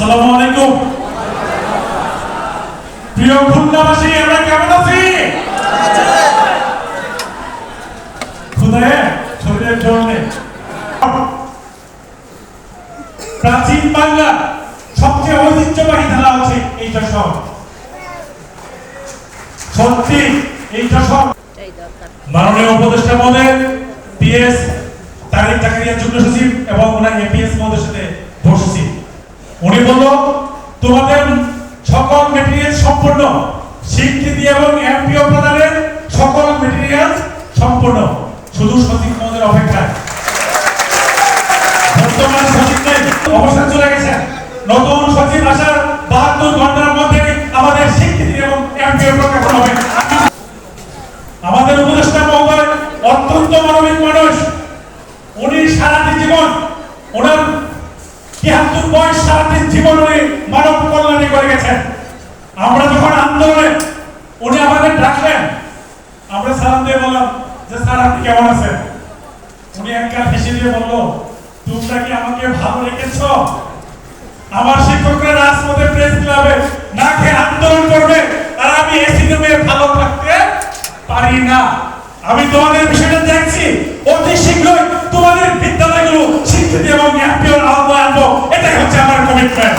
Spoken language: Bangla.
আসসালামু আলাইকুম। প্রিয় খুলনাবাসী, আমরা কেমন আছি? খুদায়ে শরীরের জোর নেই। প্রাচীন বাংলা সবচেয়ে ঐতিহ্যবাহী ধারা হচ্ছে এই যশোর। সত্যি এই যশোর মাননীয় উপদেষ্টা মহোদয় পিএস তারিক জাকারিয়া যুগ্ম সচিব এবং ওনার এপিএস মহোদয়ের সাথে বসছি। উনি বলল তোমাদের সকল মেটেরিয়াল সম্পূর্ণ, স্বীকৃতি এবং এমপিও প্রদানের সকল মেটেরিয়াল সম্পূর্ণ, শুধু সচিব মহোদয়ের অপেক্ষায়। বর্তমান সচিব নেই, অবসর চলে গেছেন। নতুন সচিব আসার 72 ঘন্টার মধ্যে আমাদের স্বীকৃতি এবং এমপিও প্রকাশন হবে। আমাদের উপদেষ্টা মহোদয় অত্যন্ত মানবিক মানুষ। উনি সারাটি জীবন, ওনার ৭৩ বয়স, সারাটি জীবন উনি মানব কল্যাণে করে গেছেন। আমরা যখন আন্দোলনে উনি আমাদের ডাকলেন, আমরা সালাম দিয়ে বললাম যে স্যার আপনি কেমন আছেন? উনি একবার হেসে দিয়ে বলল, তোমরা কি আমাকে ভালো রেখেছ? আমার শিক্ষকরা রাজপথে প্রেস ক্লাবে না খেয়ে আন্দোলন করবে আর আমি এসি রুমে ভালো থাকতে পারি না। আমি তোমাদের বিষয়টা দেখছি, অতি শীঘ্রই তোমাদের বিদ্যালয়গুলো স্বীকৃতি এবং এমপিওর আহ্বান আনবো। এটাই হচ্ছে আমার কমিটমেন্ট।